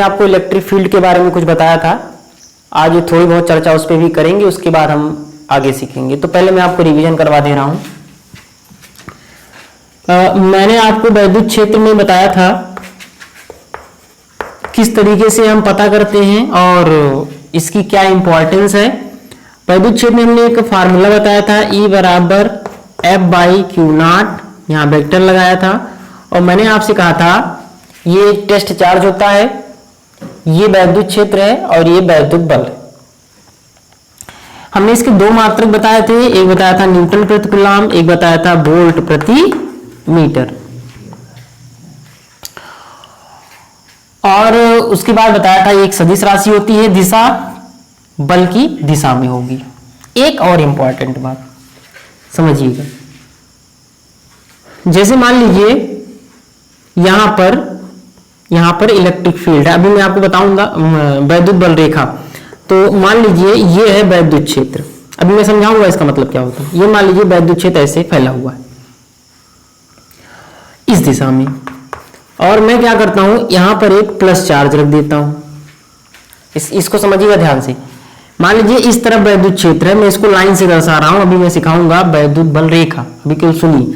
आपको electric field के बारे में कुछ बताया था। आज थोड़ी बहुत चर्चा उस पर भी करेंगे, उसके बाद हम आगे सीखेंगे। तो पहले मैं आपको रिवीजन करवा दे रहा हूं। मैंने आपको वैद्युत क्षेत्र में बताया था किस तरीके से हम पता करते हैं और इसकी क्या इंपॉर्टेंस है। वैद्युत क्षेत्र में हमने एक फार्मूला बताया था, E बराबर F/Q0, यहाँ वेक्टर लगाया था और मैंने आपसे कहा था ये टेस्ट चार्ज होता है, ये वैद्युत क्षेत्र है और ये वैद्युत बल है। हमने इसके दो मात्रक बताए थे, एक बताया था न्यूटन प्रति कूलम, एक बताया था वोल्ट प्रति मीटर। और उसके बाद बताया था एक सदिश राशि होती है, दिशा बल की दिशा में होगी। एक और इंपॉर्टेंट बात समझिएगा, जैसे मान लीजिए यहां पर इलेक्ट्रिक फील्ड है, अभी मैं आपको बताऊंगा वैद्युत बल रेखा। तो मान लीजिए ये है वैद्युत क्षेत्र, अभी मैं समझाऊंगा इसका मतलब क्या होता है। ये मान लीजिए वैद्युत क्षेत्र ऐसे फैला हुआ है इस दिशा में, और मैं क्या करता हूं यहां पर एक प्लस चार्ज रख देता हूं। इसको समझिएगा ध्यान से। मान लीजिए इस तरफ वैद्युत क्षेत्र है, मैं इसको लाइन से दर्शा रहा हूं, अभी मैं सिखाऊंगा वैद्युत बल रेखा, अभी केवल सुनिए।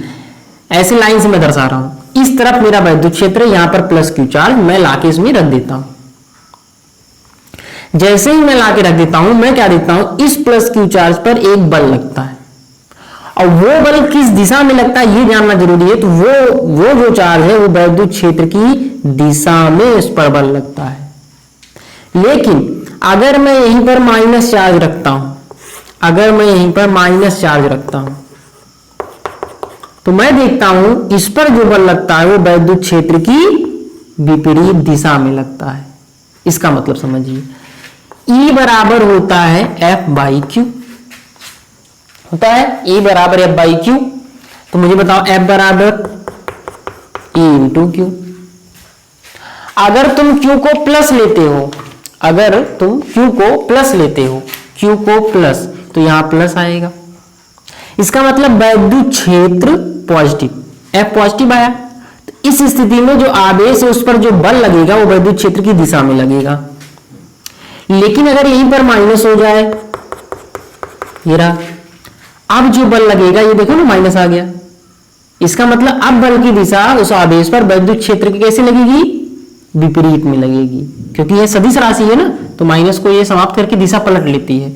ऐसे लाइन से मैं दर्शा रहा हूं, इस तरफ मेरा वैद्युत क्षेत्र है, यहां पर प्लस क्यू चार्ज मैं लाके इसमें रख देता हूं। जैसे ही मैं लाके रख देता हूं, मैं क्या देता हूं, इस प्लस क्यू चार्ज पर एक बल लगता है, और वो बल किस दिशा में लगता है ये जानना जरूरी है। तो वो जो चार्ज है वो वैद्युत क्षेत्र की दिशा में इस पर बल लगता है। लेकिन अगर मैं यहीं पर माइनस चार्ज रखता हूं, तो मैं देखता हूं इस पर जो बल लगता है वो वैद्युत क्षेत्र की विपरीत दिशा में लगता है। इसका मतलब समझिए, E बराबर होता है F/Q, होता है E बराबर F/Q। तो मुझे बताओ F बराबर E × Q। अगर तुम Q को प्लस लेते हो, Q को प्लस, तो यहां प्लस आएगा। इसका मतलब वैद्युत क्षेत्र पॉजिटिव, F पॉजिटिव आया। तो इस स्थिति में जो आवेश है उस पर जो बल लगेगा वो वैद्युत क्षेत्र की दिशा में लगेगा। लेकिन अगर यहीं पर माइनस हो जाए, ये रहा, अब जो बल लगेगा ये देखो ना माइनस आ गया। इसका मतलब अब बल की दिशा उस आवेश पर वैद्युत क्षेत्र की कैसे लगेगी, विपरीत में लगेगी, क्योंकि ये सदिश राशि है ना, तो माइनस को ये समाप्त करके दिशा पलट लेती है।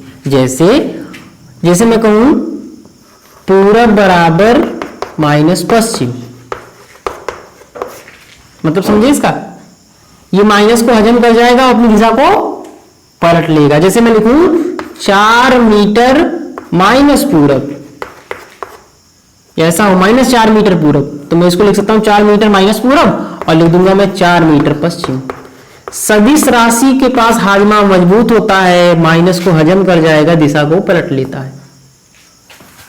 जैसे मैं कहूं पूरब बराबर माइनस पश्चिम, मतलब समझे इसका, ये माइनस को हजम कर जाएगा और अपनी दिशा को पलट लेगा। जैसे मैं लिखूं 4 मीटर माइनस पूरब, ऐसा हो -4 मीटर पूरब, तो मैं इसको लिख सकता हूं 4 मीटर माइनस पूरब और लिख दूंगा मैं 4 मीटर पश्चिम। सदिश राशि के पास हाजमा मजबूत होता है, माइनस को हजम कर जाएगा, दिशा को पलट लेता है।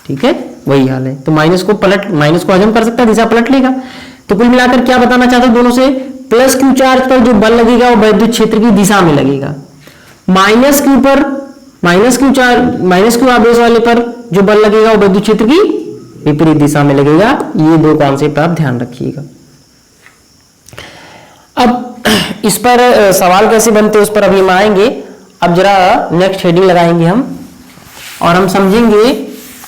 ठीक है, वही हाल है। तो माइनस को हजम कर सकता है, दिशा पलट लेगा। तो कुल मिलाकर क्या बताना चाहते हैं दोनों से, प्लस क्यू चार्ज पर जो बल लगेगा वो वैद्युत क्षेत्र की दिशा में लगेगा। माइनस क्यू आवेश वाले पर जो बल लगेगा वो वैद्युत क्षेत्र की विपरीत दिशा में लगेगा। ये दो कॉन्सेप्ट आप ध्यान रखिएगा। अब इस पर सवाल कैसे बनते हैं उस पर अभी हम आएंगे। अब जरा नेक्स्ट हेडिंग लगाएंगे हम, और हम समझेंगे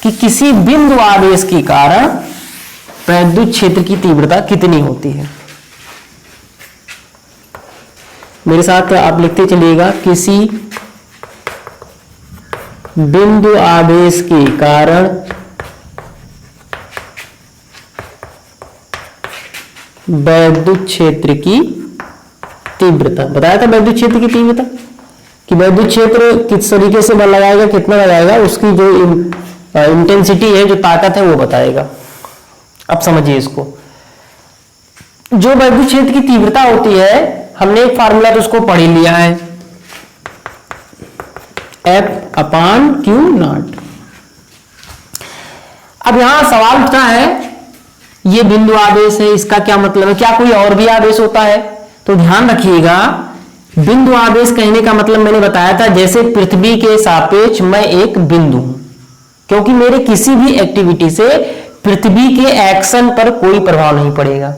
कि किसी बिंदु आवेश के कारण वैद्युत क्षेत्र की तीव्रता कितनी होती है। मेरे साथ आप लिखते चलिएगा, किसी बिंदु आवेश के कारण वैद्युत क्षेत्र की तीव्रता। बताया था वैद्युत क्षेत्र की तीव्रता कि वैद्युत क्षेत्र किस तरीके से बल लगाएगा, कितना लगाएगा, उसकी जो इंटेंसिटी है, जो ताकत है वो बताएगा। अब समझिए इसको, जो वैद्युत क्षेत्र की तीव्रता होती है, हमने एक फार्मूला तो उसको पढ़ ही लिया है, F/Q0। अब यहां सवाल उठता है ये बिंदु आवेश है, इसका क्या मतलब है, क्या कोई और भी आवेश होता है। तो ध्यान रखिएगा, बिंदु आवेश कहने का मतलब मैंने बताया था, जैसे पृथ्वी के सापेक्ष मैं एक बिंदु हूं, क्योंकि मेरे किसी भी एक्टिविटी से पृथ्वी के एक्शन पर कोई प्रभाव नहीं पड़ेगा।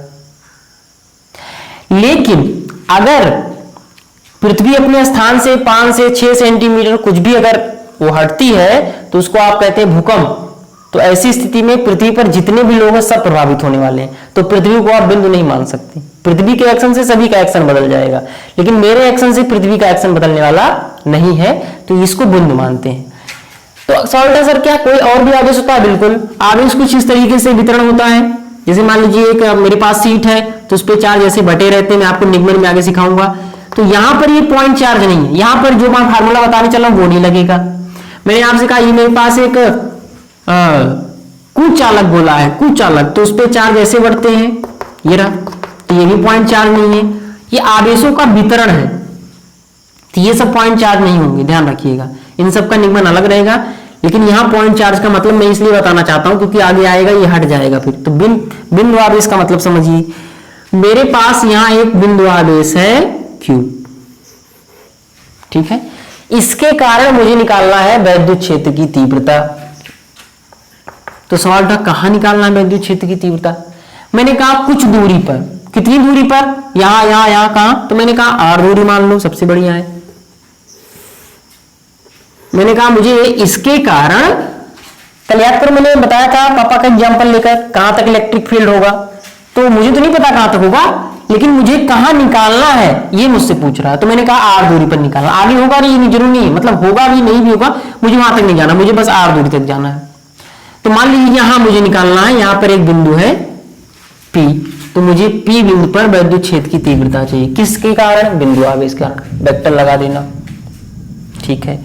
लेकिन अगर पृथ्वी अपने स्थान से 5 से 6 सेंटीमीटर कुछ भी अगर वो हटती है तो उसको आप कहते हैं भूकंप। तो ऐसी स्थिति में पृथ्वी पर जितने भी लोग हैं सब प्रभावित होने वाले हैं। तो पृथ्वी को आप बिंदु नहीं मान सकते। पृथ्वी के एक्शन से सभी का एक्शन बदल जाएगा, लेकिन मेरे एक्शन से पृथ्वी का एक्शन बदलने वाला नहीं है, तो इसको बिंदु मानते हैं। तो सॉल्व है सर क्या कोई और भी आवेश होता है? बिल्कुल, आवेश कुछ इस तरीके से वितरण होता है। जैसे मान लीजिए एक मेरे पास सीट है तो उस पर चार्ज ऐसे बटे रहते हैं, मैं आपको निगमन में आगे सिखाऊंगा। तो यहां पर ये पॉइंट चार्ज नहीं है, यहां पर जो मैं फार्मूला बताने चला वो नहीं लगेगा। मैंने आपसे कहा ये मेरे पास एक कुचालक बोला है, कुचालक, तो उस पर चार्ज ऐसे बढ़ते हैं, ये रहा, तो ये भी पॉइंट चार्ज नहीं है। ये आवेशों का वितरण है, तो ये सब पॉइंट चार्ज नहीं होंगे, ध्यान रखिएगा। इन सब का निगमन अलग रहेगा, लेकिन यहाँ पॉइंट चार्ज का मतलब मैं इसलिए बताना चाहता हूं क्योंकि आगे आएगा ये हट जाएगा फिर। तो बिंदु आवेश का मतलब समझिए, मेरे पास यहाँ एक बिंदु आवेश है Q, ठीक है। इसके कारण मुझे निकालना है वैद्युत क्षेत्र की तीव्रता। तो सवाल था कहां निकालना है वैद्युत क्षेत्र की तीव्रता? मैंने कहा कुछ दूरी पर। कितनी दूरी पर? यहां यहां यहां, कहां? तो मैंने कहा R दूरी मान लो, सबसे बढ़िया है। मैंने कहा मुझे इसके कारण, कल याद करो मैंने बताया था पापा का एग्जांपल लेकर, कहां तक इलेक्ट्रिक फील्ड होगा। तो मुझे तो नहीं पता कहां तक होगा, लेकिन मुझे कहां निकालना है ये मुझसे पूछ रहा है। तो मैंने कहा R दूरी पर निकालना। आगे होगा नहीं, जरूरी नहीं है, मतलब होगा भी नहीं भी होगा, मुझे वहां तक नहीं जाना, मुझे बस R दूरी तक जाना है। तो मान लीजिए यहां मुझे निकालना है, यहां पर एक बिंदु है P, तो मुझे P बिंदु पर वैद्युत क्षेत्र की तीव्रता चाहिए। किसके कारण? बिंदु आवेश के कारण। वेक्टर लगा देना, ठीक है।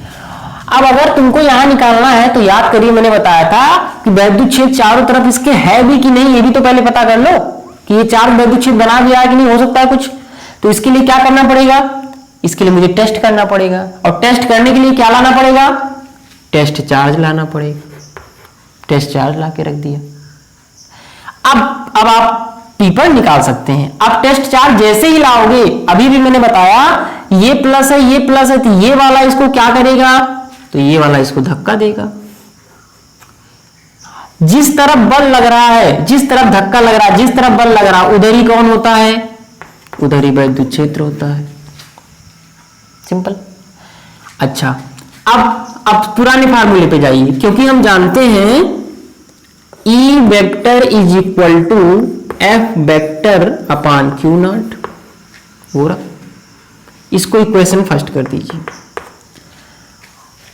अब अगर तुमको यहां निकालना है तो याद करिए मैंने बताया था कि वैद्युत क्षेत्र चारों तरफ इसके है भी कि नहीं, ये भी तो पहले पता कर लो कि ये चार वैद्युत क्षेत्र बना भी है कि नहीं, हो सकता है कुछ। तो इसके लिए क्या करना पड़ेगा? इसके लिए मुझे टेस्ट करना पड़ेगा, और टेस्ट करने के लिए क्या लाना पड़ेगा? टेस्ट चार्ज लाना पड़ेगा। टेस्ट चार्ज ला के रख दिया। अब आप P पर निकाल सकते हैं। अब टेस्ट चार्ज जैसे ही लाओगे, अभी भी मैंने बताया ये प्लस है ये प्लस है, तो ये वाला इसको क्या करेगा? तो ये वाला इसको धक्का देगा। जिस तरफ बल लग रहा है, जिस तरफ धक्का लग रहा है, जिस तरफ बल लग रहा है, उधर ही कौन होता है? उधर ही वैद्युत क्षेत्र होता है। सिंपल। अच्छा, अब पुराने फार्मूले पे जाइए, क्योंकि हम जानते हैं E vector is equal to F vector upon Q not. हो रहा, इसको इक्वेशन फर्स्ट कर दीजिए।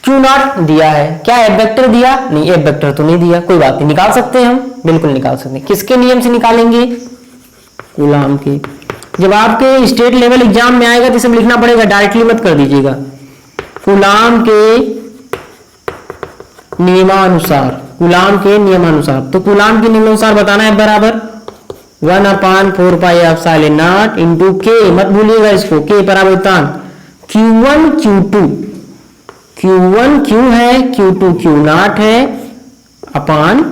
Q नॉट दिया है, क्या F वेक्टर दिया? नहीं, F वेक्टर तो नहीं दिया, कोई बात नहीं, निकाल सकते हैं हम, बिल्कुल निकाल सकते हैं। किसके नियम से निकालेंगे? कूलाम के। जब आपके स्टेट लेवल एग्जाम में आएगा तो इसे लिखना पड़ेगा, डायरेक्टली मत कर दीजिएगा। कूलाम के नियमानुसार, कूलाम के नियमानुसार। तो कूलाम के नियमानुसार बताना है बराबर 1/4πε0 इंटू के, मत भूलिएगा इसको, के परावर्तन Q1 Q2, Q1 Q है, Q2 Q नॉट है, अपान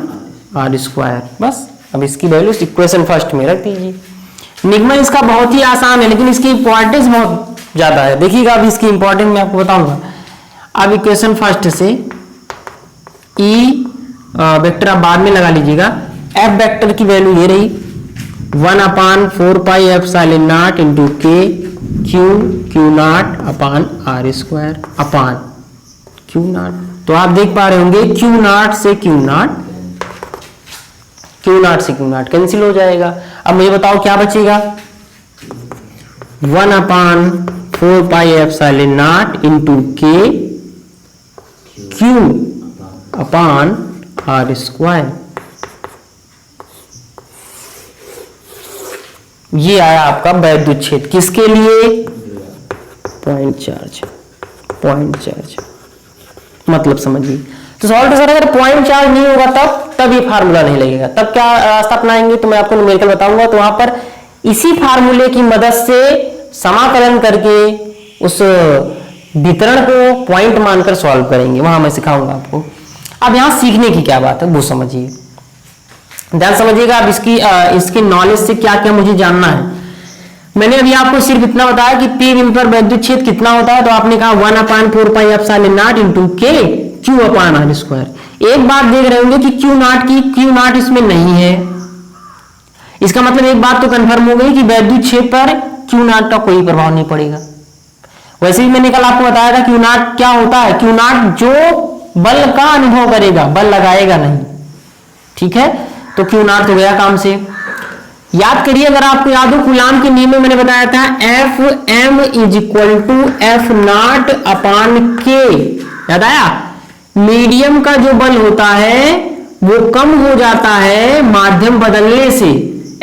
R²। बस अब इसकी वैल्यू इक्वेशन फर्स्ट में रख दीजिए। निगमन इसका बहुत ही आसान है, लेकिन इसकी इंपॉर्टेंस बहुत ज्यादा है। देखिएगा अब इसकी इंपॉर्टेंस मैं आपको बताऊंगा। अब इक्वेशन फर्स्ट से E वेक्टर आप बाद में लगा लीजिएगा। F वेक्टर की वैल्यू ये रही 1/4πε0 इंटू के Q not upon R² upon Q not. तो आप देख पा रहे होंगे Q नॉट से Q नॉट कैंसिल हो जाएगा। अब मुझे बताओ क्या बचेगा? 1/4πε0 इंटू के Q अपान R²। ये आया आपका वैद्युत क्षेत्र, किसके लिए? Point charge. मतलब समझिए। तो सॉल्व सर अगर पॉइंट चार्ज नहीं होगा तब ये फार्मूला नहीं लगेगा, तब क्या रास्ता अपनाएंगे? तो मैं आपको न्यूमेरिकल बताऊंगा। तो वहां पर इसी फार्मूले की मदद से समाकलन करके उस वितरण को पॉइंट मानकर सॉल्व करेंगे, वहां मैं सिखाऊंगा आपको। अब यहां सीखने की क्या बात है वो समझिए, ध्यान समझिएगा। अब इसके नॉलेज से क्या क्या मुझे जानना है। मैंने अभी आपको सिर्फ इतना बताया कि P बिंदु पर वैद्युत क्षेत्र कितना होता है, तो आपने कहा 1/4πε0 इंटू के Q अपान R²। एक बात देख रहे होंगे कि Q नॉट इसमें नहीं है, इसका मतलब एक बात तो कंफर्म हो गई कि वैद्युत क्षेत्र पर Q नॉट का कोई प्रभाव नहीं पड़ेगा। वैसे भी मैंने कल आपको बताया था क्यू नॉट क्या होता है, क्यू नॉट जो बल का अनुभव करेगा, बल लगाएगा नहीं, ठीक है। तो क्यू नॉट हो गया काम से। याद करिए, अगर आपको याद हो कूलाम के नियम में मैंने बताया था F M is equal to F not upon K, याद आया। मीडियम का जो बल होता है वो कम हो जाता है माध्यम बदलने से।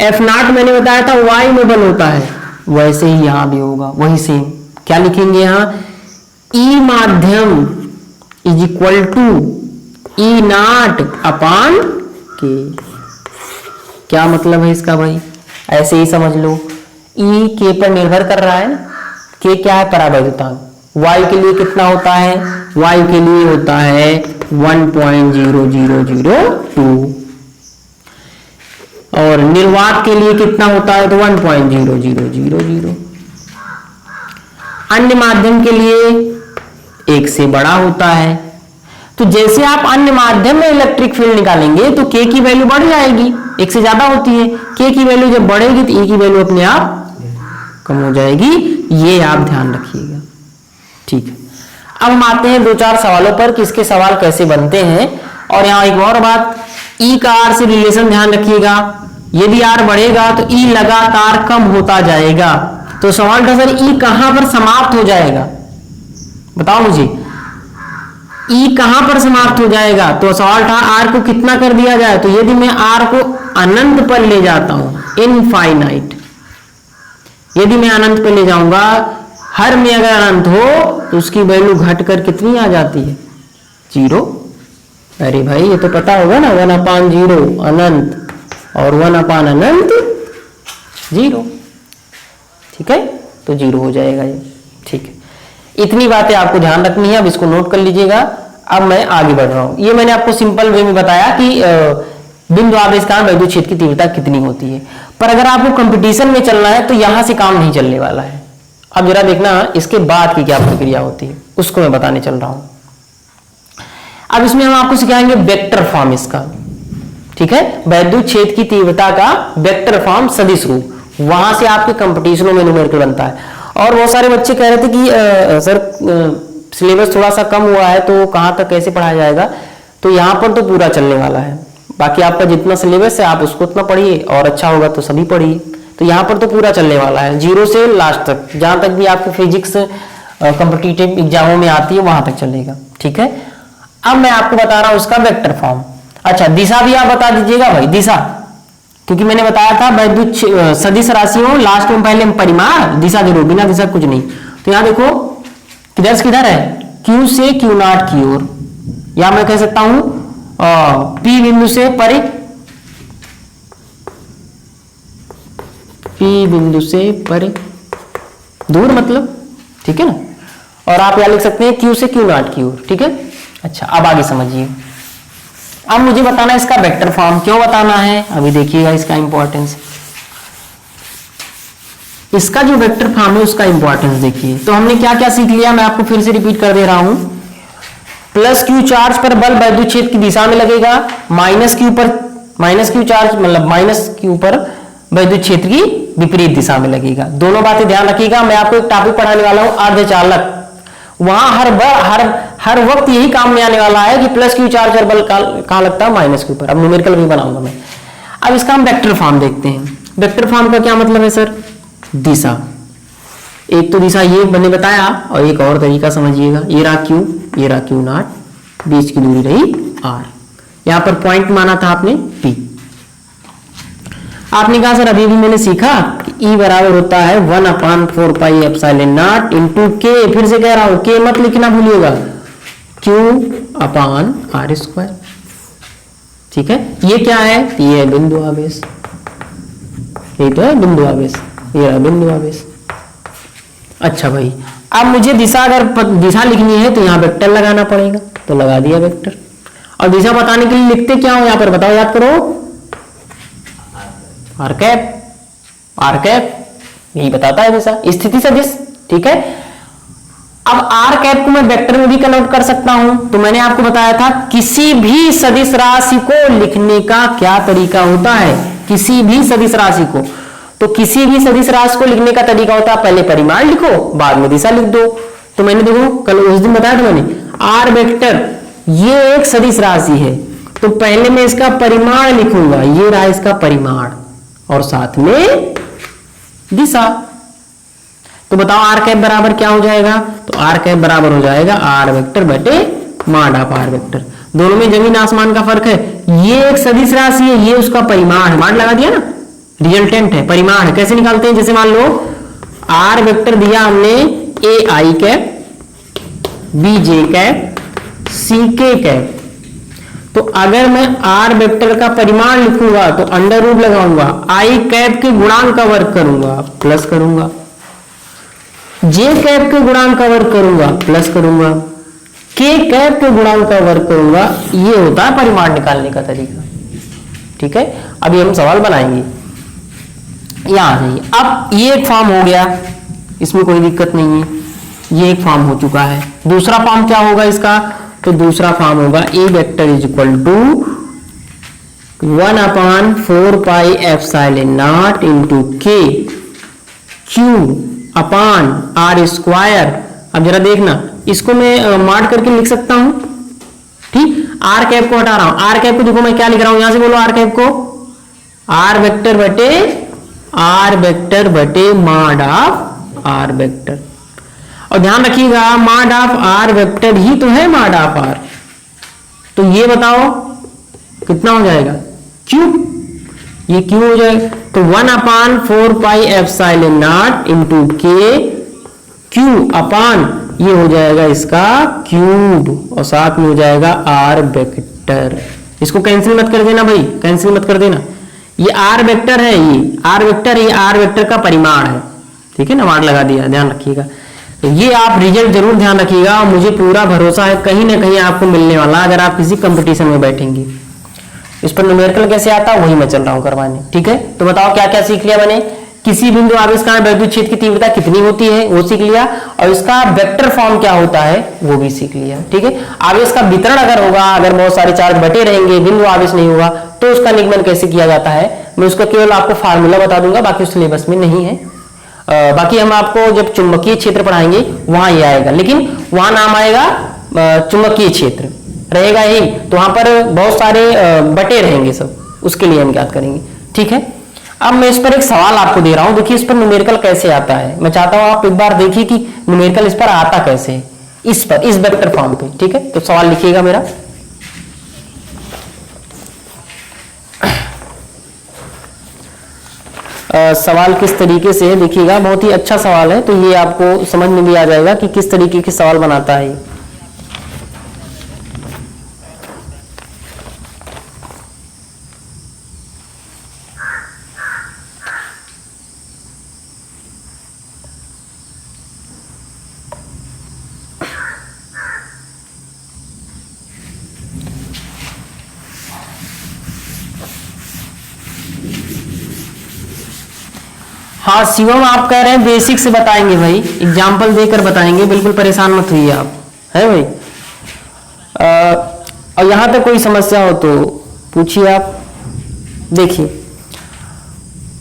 एफ नॉट मैंने बताया था वाई में बल होता है, वैसे ही यहां भी होगा, वही सेम। क्या लिखेंगे यहां, ई माध्यम is equal to E not upon K. क्या मतलब है इसका भाई, ऐसे ही समझ लो। ई के पर निर्भर कर रहा है ना, के क्या है, परावैद्युतांक। वाई के लिए कितना होता है, वाई के लिए होता है 1.0002 और निर्वात के लिए कितना होता है, तो 1.0000। अन्य माध्यम के लिए 1 से बड़ा होता है। तो जैसे आप अन्य माध्यम में इलेक्ट्रिक फील्ड निकालेंगे तो के की वैल्यू बढ़ जाएगी, 1 से ज्यादा होती है। के की वैल्यू जब बढ़ेगी तो ई की वैल्यू अपने आप कम हो जाएगी, ये आप ध्यान रखिएगा, ठीक है। अब हम आते हैं 2-4 सवालों पर कि इसके सवाल कैसे बनते हैं। और यहाँ एक और बात, ई का आर से रिलेशन ध्यान रखिएगा। यदि आर बढ़ेगा तो ई लगातार कम होता जाएगा। तो सवाल था सर ई कहां पर समाप्त हो जाएगा, बताओ मुझे, ई कहां पर समाप्त हो जाएगा। तो सवाल था आर को कितना कर दिया जाए। तो यदि मैं आर को अनंत पर ले जाता हूं, इनफाइनाइट, यदि मैं अनंत पर ले जाऊंगा, हर में अगर अनंत हो तो उसकी वैल्यू घटकर कितनी आ जाती है, 0। अरे भाई ये तो पता होगा ना, 1/0 अनंत और 1 अनंत 0, ठीक है। तो 0 हो जाएगा ये, ठीक है। इतनी बातें आपको ध्यान रखनी है, अब इसको नोट कर लीजिएगा। अब मैं आगे बढ़ रहा हूं। ये मैंने आपको सिंपल वे में बताया कि बिंदु आवेश का वैद्युत क्षेत्र की तीव्रता कितनी होती है। पर अगर आपको कंपटीशन में चलना है तो यहां से काम नहीं चलने वाला है। अब जरा देखना इसके बाद की क्या प्रक्रिया होती है, उसको मैं बताने चल रहा हूं। अब इसमें हम आपको सिखाएंगे वेक्टर फॉर्म इसका, ठीक है। वैद्युत क्षेत्र की तीव्रता का वेक्टर फॉर्म, सदिश रूप, वहां से आपके कंपटीशनों में न्यूमेरिकल बनता है। और बहुत सारे बच्चे कह रहे थे कि सर सिलेबस थोड़ा सा कम हुआ है तो कहां तक कैसे पढ़ाया जाएगा। तो यहां पर तो पूरा चलने वाला है, बाकी आपका जितना सिलेबस है आप उसको उतना पढ़िए, और अच्छा होगा तो सभी पढ़िए। तो यहाँ पर तो पूरा चलने वाला है, 0 से लास्ट तक, जहां तक भी आपके फिजिक्स कॉम्पिटिटिव एग्जामों में आती है वहां तक चलेगा, ठीक है। अब मैं आपको बता रहा हूं उसका वेक्टर फॉर्म। अच्छा, दिशा भी आप बता दीजिएगा भाई, दिशा, क्योंकि मैंने बताया था वैद्युत सदिश राशियों लास्ट में पहले परिमाण, दिशा जरूर, बिना दिशा कुछ नहीं। तो यहां देखो किधर से किधर है, Q से Q नॉट की ओर, या मैं कह सकता हूं P बिंदु से परे, P बिंदु से परे, दूर मतलब, ठीक है ना। और आप यहां लिख सकते हैं Q से Q नॉट की ओर, ठीक है। अच्छा, अब आगे समझिए। अब मुझे बताना है इसका वेक्टर फॉर्म। क्यों बताना है, अभी देखिएगा इसका इंपॉर्टेंस। इसका जो वेक्टर फॉर्म है उसका इंपॉर्टेंस देखिए। तो हमने क्या क्या सीख लिया, मैं आपको फिर से रिपीट कर दे रहा हूं। प्लस क्यू चार्ज पर बल वैद्युत क्षेत्र की दिशा में लगेगा, माइनस क्यू चार्ज मतलब माइनस क्यू पर वैद्युत क्षेत्र की विपरीत दिशा में लगेगा। दोनों बातें ध्यान रखिएगा। मैं आपको एक टॉपिक पढ़ाने वाला हूं अर्धचालक, वहां हर वक्त यही काम में आने वाला है कि प्लस क्यू चार्ज और बल कहां लगता है, माइनस क्यू पर। अब न्यूमेरिकल भी बनाऊंगा मैं। अब इसका हम वेक्टर फॉर्म देखते हैं। वेक्टर फॉर्म का क्या मतलब है सर, दिशा। एक तो दिशा ये मैंने बताया, और एक और तरीका समझिएगा, ये रहा क्यू, ये रहा क्यू नॉट, बीच की दूरी रही आर, यहां पर पॉइंट माना था आपने पी। आपने कहा सर अभी भी मैंने सीखा कि E बराबर होता है 1/4 पाई एप्सिलॉन नॉट इंटू के। फिर से कह रहा हूं के मत लिखना भूलिएगा, Q/r², ठीक है। ये क्या है, ये है बिंदु आवेश, ये तो है बिंदु आवेश, ये रहा बिंदु आवेश। अच्छा भाई, अब मुझे दिशा, अगर दिशा लिखनी है तो यहाँ वेक्टर लगाना पड़ेगा, तो लगा दिया वेक्टर। और दिशा बताने के लिए लिखते क्या हो यहाँ पर, बताओ, याद करो, आर कैप, यही बताता है दिशा, स्थिति सदिश, ठीक है। अब आर कैप को मैं वेक्टर में भी कन्वर्ट कर सकता हूं। तो मैंने आपको बताया था किसी भी सदिश राशि को लिखने का क्या तरीका होता है, किसी भी सदिश राशि को। तो किसी भी सदिश राशि को लिखने का तरीका होता है पहले परिमाण लिखो बाद में दिशा लिख दो। तो मैंने देखो कल उस दिन बताया था मैंने, आर वेक्टर ये एक सदिश राशि है, तो पहले मैं इसका परिमाण लिखूंगा, ये रहा इसका परिमाण और साथ में दिशा। तो बताओ आर कैप बराबर क्या हो जाएगा, तो आर कैप बराबर हो जाएगा आर वेक्टर बटे मॉड ऑफ आर वेक्टर। दोनों में जमीन आसमान का फर्क है, ये एक सदिश राशि है, ये उसका परिमाण है, मॉड लगा दिया ना, रिजल्टेंट है, परिमाण है। कैसे निकालते हैं, जैसे मान लो आर वेक्टर दिया हमने A I cap B J cap C K cap, तो अगर मैं आर वेक्टर का परिमाण लिखूंगा तो अंडर रूट लगाऊंगा, आई कैप के गुणांक का वर्ग करूंगा प्लस करूंगा, जे कैप के गुणांक का वर्ग करूंगा प्लस करूंगा, के कैप के गुणांक का वर्ग करूंगा। ये होता है परिमाण निकालने का तरीका। ठीक है, अभी हम सवाल बनाएंगे, यहां आ जाइए। अब ये एक फॉर्म हो गया, इसमें कोई दिक्कत नहीं है, ये एक फॉर्म हो चुका है। दूसरा फॉर्म क्या होगा इसका, तो दूसरा फॉर्म होगा A vector is equal to 1/4 pi epsilon not into K Q upon R square. अब जरा देखना, इसको मैं मार्क करके लिख सकता हूं, ठीक। आर कैप को हटा रहा हूं, आर कैप को देखो मैं क्या लिख रहा हूं, यहां से बोलो आर कैप को आर वेक्टर बटे मॉड ऑफ आर वेक्टर। और ध्यान रखिएगा मॉड ऑफ आर वेक्टर ही तो है मॉड ऑफ आर, तो ये बताओ कितना हो जाएगा, क्यू, ये क्यू हो जाएगा। तो 1/4 pi epsilon not into K Q अपान ये हो जाएगा इसका क्यूब और साथ में हो जाएगा आर वेक्टर। इसको कैंसिल मत कर देना भाई, कैंसिल मत कर देना, ये आर वेक्टर है, ये आर वेक्टर, ये आर वेक्टर का परिमाण है। ठीक है ना, मार्क लगा दिया, ध्यान रखिएगा। तो ये आप रिजल्ट जरूर ध्यान रखिएगा, मुझे पूरा भरोसा है कहीं ना कहीं आपको मिलने वाला, अगर आप किसी कंपटीशन में बैठेंगे। इस पर न्यूमेरिकल कैसे आता है वही मैं चल रहा हूं करवाने। ठीक है, तो बताओ क्या क्या सीख लिया मैंने, किसी बिंदु आवेशकांड वैद्युत क्षेत्र की तीव्रता कितनी होती है वो सीख लिया, और इसका वेक्टर फॉर्म क्या होता है वो भी सीख लिया। ठीक है, आवेश का वितरण अगर होगा, अगर बहुत सारे चार्ज बटे रहेंगे, बिंदु आवेश नहीं होगा, तो उसका निगमन कैसे किया जाता है, मैं उसका केवल आपको फार्मूला बता दूंगा, बाकी उस सिलेबस में नहीं है। बाकी हम आपको जब चुंबकीय क्षेत्र पढ़ाएंगे वहां ये आएगा, लेकिन वहां नाम आएगा चुंबकीय क्षेत्र रहेगा ही, तो वहां पर बहुत सारे बटे रहेंगे सब, उसके लिए हम ज्ञात करेंगे। ठीक है, अब मैं इस पर एक सवाल आपको दे रहा हूं, देखिए इस पर न्यूमेरिकल कैसे आता है। मैं चाहता हूं आप एक बार देखिए कि न्यूमेरिकल इस पर आता कैसे है, इस पर, इस वेक्टर फॉर्म पे। ठीक है, तो सवाल लिखिएगा मेरा, सवाल किस तरीके से है देखिएगा, बहुत ही अच्छा सवाल है, तो ये आपको समझ में भी आ जाएगा कि किस तरीके के सवाल बनाता है। हाँ शिवम, आप कह रहे हैं बेसिक से बताएंगे भाई, एग्जाम्पल देकर बताएंगे, बिल्कुल परेशान मत होइए आप, है भाई। और यहां तक कोई समस्या हो तो पूछिए आप, देखिए।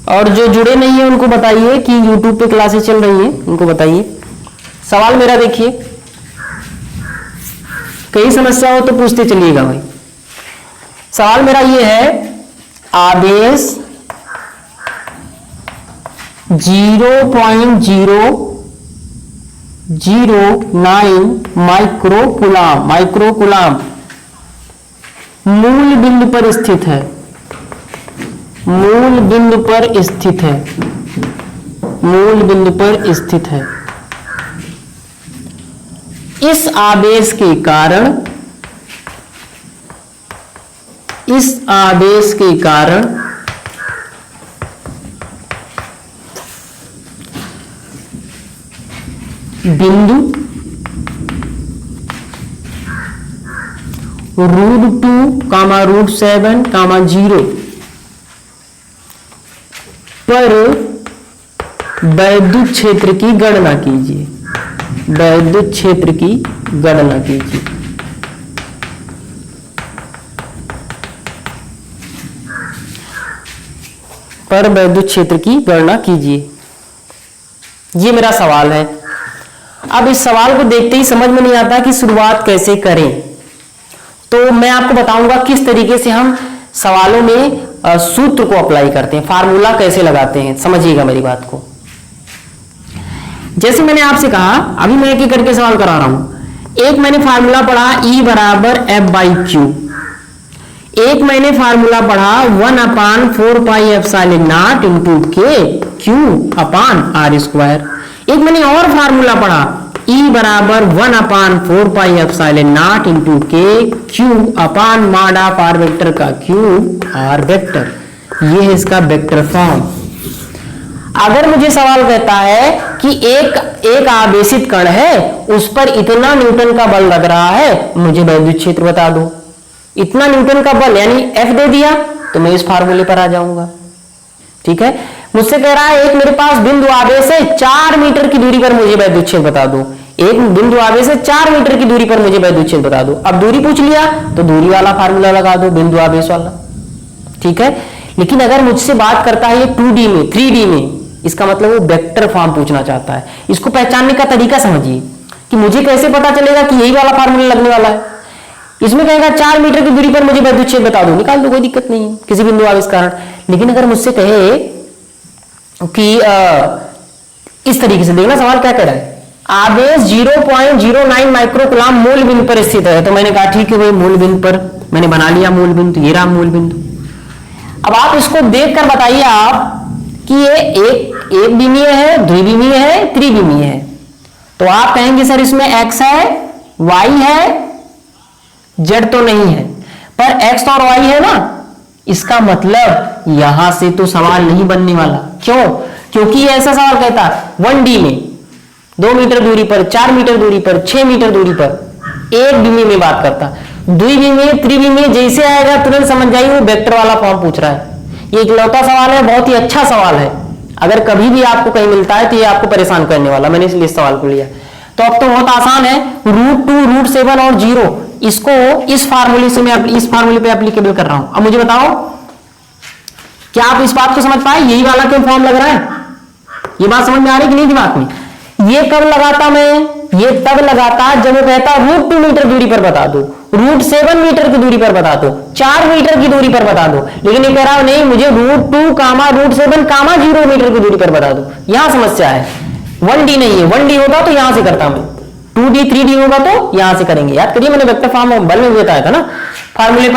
और जो जुड़े नहीं है उनको बताइए कि YouTube पे क्लासेस चल रही है, उनको बताइए। सवाल मेरा देखिए, कई समस्या हो तो पूछते चलिएगा भाई। सवाल मेरा ये है, आवेश 0.009 माइक्रोकुलाम मूल बिंदु पर स्थित है, मूल बिंदु पर स्थित है, मूल बिंदु पर स्थित है। इस आवेश के कारण, इस आवेश के कारण बिंदु √2, √7, 0 पर वैद्युत क्षेत्र की गणना कीजिए, वैद्युत क्षेत्र की गणना कीजिए। पर वैद्युत क्षेत्र की गणना कीजिए। ये मेरा सवाल है। अब इस सवाल को देखते ही समझ में नहीं आता कि शुरुआत कैसे करें, तो मैं आपको बताऊंगा किस तरीके से हम सवालों में सूत्र को अप्लाई करते हैं, फार्मूला कैसे लगाते हैं। समझिएगा मेरी बात को। जैसे मैंने आपसे कहा, अभी मैं एक एक करके सवाल करा रहा हूं। एक मैंने फार्मूला पढ़ा E बराबर F/Q। एक मैंने फार्मूला पढ़ा 1/4πε0 इंटू के Q अपान R²। एक मैंने और फार्मूला पढ़ा E बराबर 1/4πε0 इंटू के Q upon mod of R vector का क्यूब R वेक्टर। ये है इसका वेक्टर फॉर्म। अगर मुझे सवाल कहता है कि एक आवेशित कण है, उस पर इतना न्यूटन का बल लग रहा है, मुझे वैद्युत क्षेत्र बता दो। इतना न्यूटन का बल यानी F दे दिया तो मैं इस फार्मूले पर आ जाऊंगा। ठीक है, मुझसे कह रहा है एक मेरे पास बिंदु आवेश है 4 मीटर की दूरी पर, मुझे वैद्युत क्षेत्र बता दो। एक बिंदु आवेश है 4 मीटर की दूरी पर, मुझे वैद्युत क्षेत्र बता दो। अब दूरी पूछ लिया तो दूरी वाला फार्मूला लगा दो, बिंदु आवेश वाला। ठीक है, लेकिन अगर मुझसे बात करता है ये 2D में 3D में, इसका मतलब वो वेक्टर फॉर्म पूछना चाहता है। इसको पहचानने का तरीका समझिए कि मुझे कैसे पता चलेगा कि यही वाला फार्मूला लगने वाला है। इसमें कहेगा 4 मीटर की दूरी पर मुझे वैद्युत क्षेत्र बता दो, निकाल दो, कोई दिक्कत नहीं है किसी बिंदु आवेश कारण। लेकिन अगर मुझसे कहे कि इस तरीके से, देखना सवाल क्या कह रहा है, आवेश 0.09 माइक्रोकूलम मूल बिंदु पर स्थित है, तो मैंने कहा ठीक है भाई, मूल बिंदु पर मैंने बना लिया मूल बिंदु, ये रहा मूल बिंदु। अब आप इसको देखकर बताइए आप कि ये एक विमीय है, द्विविमीय है, त्रिविमीय है। तो आप कहेंगे सर इसमें x है, y है, z तो नहीं है, पर x और y है ना, इसका मतलब यहां से तो सवाल नहीं बनने वाला। क्यों? क्योंकि ऐसा सवाल कहता है 1D में 2 मीटर दूरी पर, 4 मीटर दूरी पर, 6 मीटर दूरी पर, एक विमीय में बात करता। द्विविमीय त्रिविमीय जैसे आएगा तुरंत समझ जाइए वो वेक्टर वाला फॉर्म पूछ रहा है। ये इकलौता सवाल है, बहुत ही अच्छा सवाल है। अगर कभी भी आपको कहीं मिलता है तो ये आपको परेशान करने वाला, मैंने इसलिए इस सवाल को लिया। तो अब तो बहुत आसान है, √2, √7 और 0, इसको इस फार्मूले से मैं इस फार्मूले पे एप्लीकेबल कर रहा हूं। अब मुझे बताओ, क्या आप इस बात को समझ पाए यही वाला क्यों फॉर्म लग रहा है? ये बात समझ में आ रही कि नहीं दिमाग में? ये कब लगाता मैं? ये तब लगाता जब वो कहता √2 मीटर दूरी पर बता दो, √7 मीटर की दूरी पर बता दो, 4 मीटर की दूरी पर बता दो। लेकिन ये कह रहा नहीं, मुझे √2, √7, 0 मीटर की दूरी पर बता दो। यहां समस्या है। 1D नहीं है, 1D होता तो यहां से करता मैं, 2D 3D होगा तो यहां से करेंगे। याद करिए मैंने वेक्टर फॉर्म बल में बताया था ना, फार्मूले पर